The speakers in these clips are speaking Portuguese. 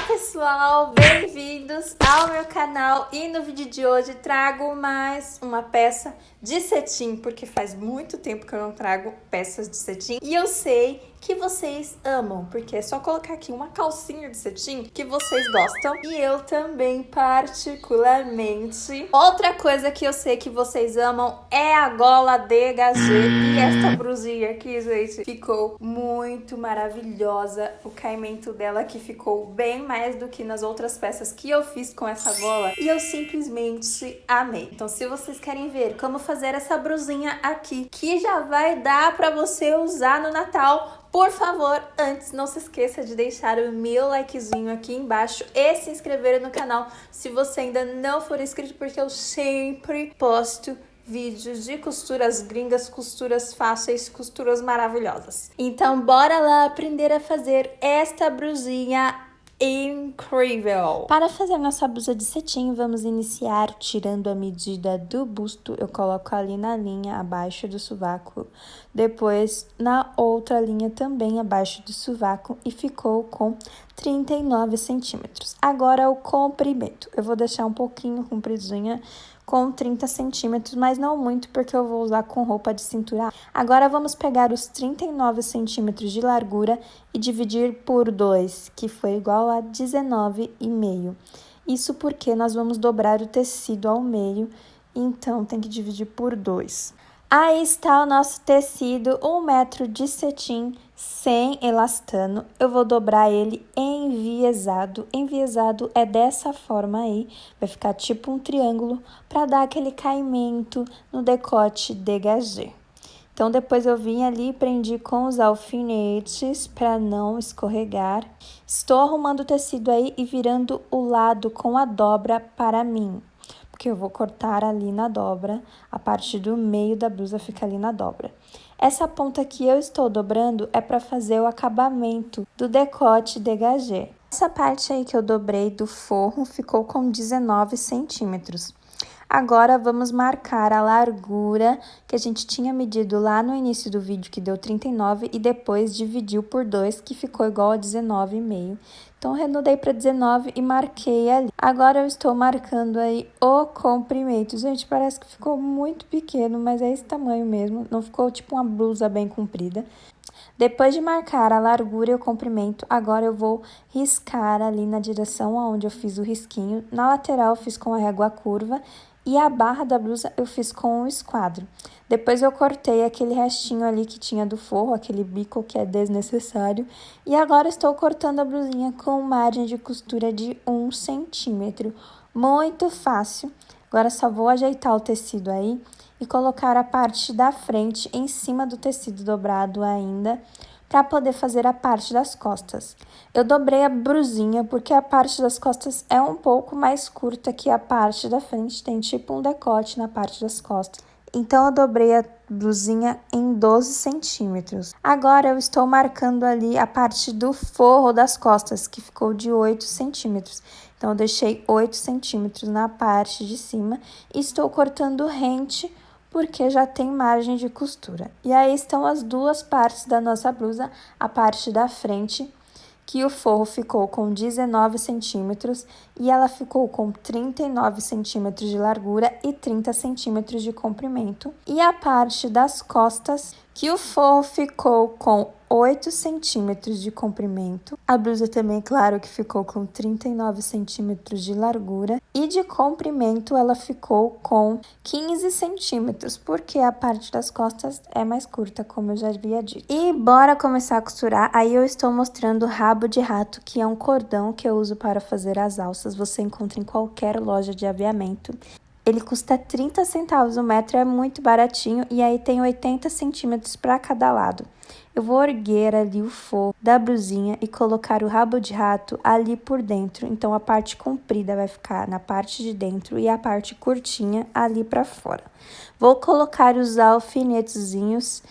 pessoal, bem-vindos ao meu canal e no vídeo de hoje trago mais uma peça de cetim, porque faz muito tempo que eu não trago peças de cetim e eu sei que vocês amam, porque é só colocar aqui uma calcinha de cetim que vocês gostam e eu também particularmente. Outra coisa que eu sei que vocês amam é a gola dégagê e esta brusinha aqui, gente, ficou muito maravilhosa. O caimento dela aqui ficou bem mais do que nas outras peças que eu fiz com essa gola e eu simplesmente amei. Então, se vocês querem ver como fazer essa brusinha aqui, que já vai dar pra você usar no Natal, por favor, antes não se esqueça de deixar o meu likezinho aqui embaixo e se inscrever no canal se você ainda não for inscrito, porque eu sempre posto vídeos de costuras gringas, costuras fáceis, costuras maravilhosas. Então, bora lá aprender a fazer esta brusinha incrível! Para fazer nossa blusa de cetim, vamos iniciar tirando a medida do busto. Eu coloco ali na linha abaixo do sovaco, depois na outra linha também abaixo do sovaco e ficou com 39 centímetros. Agora o comprimento, eu vou deixar um pouquinho compridinha com 30 centímetros, mas não muito porque eu vou usar com roupa de cintura. Agora vamos pegar os 39 centímetros de largura e dividir por 2, que foi igual a 19,5. Isso porque nós vamos dobrar o tecido ao meio, então tem que dividir por 2. Aí está o nosso tecido, 1 metro de cetim sem elastano. Eu vou dobrar ele enviesado. Enviesado é dessa forma aí, vai ficar tipo um triângulo para dar aquele caimento no decote dégagé. Então, depois eu vim ali e prendi com os alfinetes para não escorregar. Estou arrumando o tecido aí e virando o lado com a dobra para mim, porque eu vou cortar ali na dobra, a parte do meio da blusa fica ali na dobra. Essa ponta que eu estou dobrando é para fazer o acabamento do decote dégagé. Essa parte aí que eu dobrei do forro ficou com 19 centímetros. Agora, vamos marcar a largura que a gente tinha medido lá no início do vídeo, que deu 39, e depois dividiu por 2, que ficou igual a 19,5. Então, arredondei para 19 e marquei ali. Agora, eu estou marcando aí o comprimento. Gente, parece que ficou muito pequeno, mas é esse tamanho mesmo. Não ficou tipo uma blusa bem comprida. Depois de marcar a largura e o comprimento, agora eu vou riscar ali na direção onde eu fiz o risquinho. Na lateral, eu fiz com a régua curva e a barra da blusa eu fiz com o esquadro. Depois eu cortei aquele restinho ali que tinha do forro, aquele bico que é desnecessário. E agora estou cortando a blusinha com margem de costura de 1 centímetro. Muito fácil. Agora só vou ajeitar o tecido aí e colocar a parte da frente em cima do tecido dobrado ainda, para poder fazer a parte das costas. Eu dobrei a brusinha porque a parte das costas é um pouco mais curta que a parte da frente, tem tipo um decote na parte das costas. Então, eu dobrei a blusinha em 12 centímetros. Agora, eu estou marcando ali a parte do forro das costas, que ficou de 8 centímetros. Então, eu deixei 8 centímetros na parte de cima e estou cortando rente, porque já tem margem de costura. E aí estão as duas partes da nossa blusa, a parte da frente, que o forro ficou com 19 centímetros e ela ficou com 39 centímetros de largura e 30 centímetros de comprimento. E a parte das costas, que o forro ficou com 8 centímetros de comprimento. A blusa também, claro, que ficou com 39 centímetros de largura. E de comprimento, ela ficou com 15 centímetros, porque a parte das costas é mais curta, como eu já havia dito. E bora começar a costurar. Aí eu estou mostrando o rabo de rato, que é um cordão que eu uso para fazer as alças. Você encontra em qualquer loja de aviamento. Ele custa 30 centavos o metro, é muito baratinho, e aí tem 80 centímetros para cada lado. Eu vou erguer ali o forro da blusinha e colocar o rabo de rato ali por dentro. Então, a parte comprida vai ficar na parte de dentro e a parte curtinha ali para fora. Vou colocar os alfinetezinhos,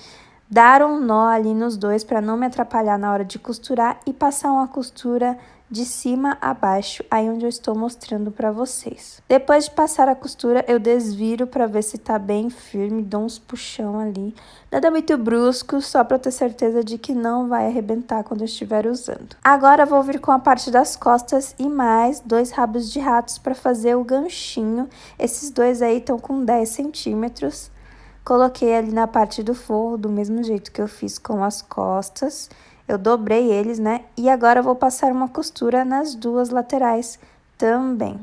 dar um nó ali nos dois para não me atrapalhar na hora de costurar e passar uma costura de cima a baixo, aí onde eu estou mostrando pra vocês. Depois de passar a costura, eu desviro pra ver se tá bem firme, dou uns puxão ali. Nada muito brusco, só pra ter certeza de que não vai arrebentar quando eu estiver usando. Agora vou vir com a parte das costas e mais 2 rabos de ratos pra fazer o ganchinho. Esses dois aí estão com 10 centímetros. Coloquei ali na parte do forro, do mesmo jeito que eu fiz com as costas. Eu dobrei eles, né? E agora eu vou passar uma costura nas 2 laterais também.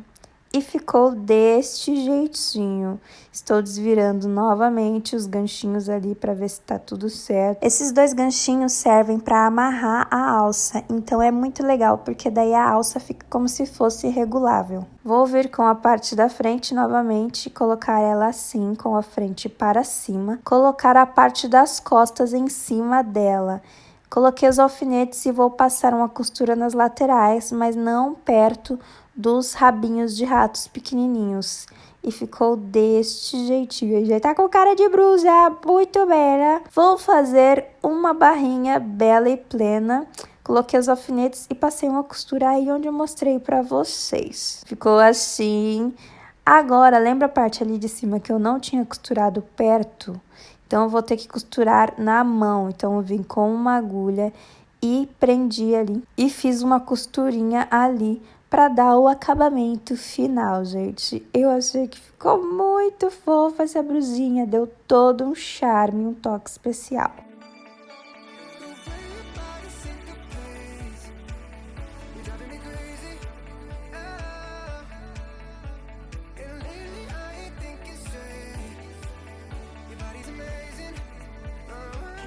E ficou deste jeitinho. Estou desvirando novamente os ganchinhos ali para ver se tá tudo certo. Esses 2 ganchinhos servem para amarrar a alça, então é muito legal, porque daí a alça fica como se fosse regulável. Vou vir com a parte da frente novamente, colocar ela assim, com a frente para cima. Colocar a parte das costas em cima dela. Coloquei os alfinetes e vou passar uma costura nas laterais, mas não perto dos rabinhos de ratos pequenininhos. E ficou deste jeitinho. Já tá com cara de brusa, muito bem, né? Vou fazer uma barrinha bela e plena. Coloquei os alfinetes e passei uma costura aí onde eu mostrei pra vocês. Ficou assim. Agora, lembra a parte ali de cima que eu não tinha costurado perto? Então, eu vou ter que costurar na mão. Então, eu vim com uma agulha e prendi ali. E fiz uma costurinha ali para dar o acabamento final, gente. Eu achei que ficou muito fofa essa brusinha. Deu todo um charme, um toque especial.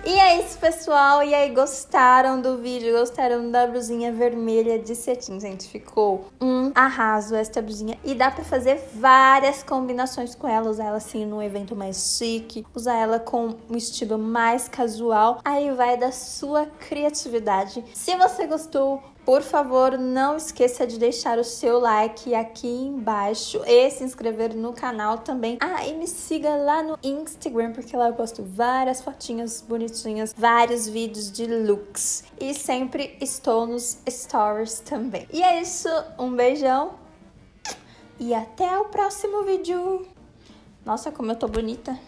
E é isso, pessoal. E aí, gostaram do vídeo? Gostaram da blusinha vermelha de cetim? Gente, ficou um arraso esta blusinha. E dá pra fazer várias combinações com ela. Usar ela assim num evento mais chique. Usar ela com um estilo mais casual. Aí vai da sua criatividade. Se você gostou, por favor, não esqueça de deixar o seu like aqui embaixo e se inscrever no canal também. Ah, e me siga lá no Instagram, porque lá eu posto várias fotinhas bonitinhas, vários vídeos de looks. E sempre estou nos stories também. E é isso, um beijão e até o próximo vídeo. Nossa, como eu tô bonita!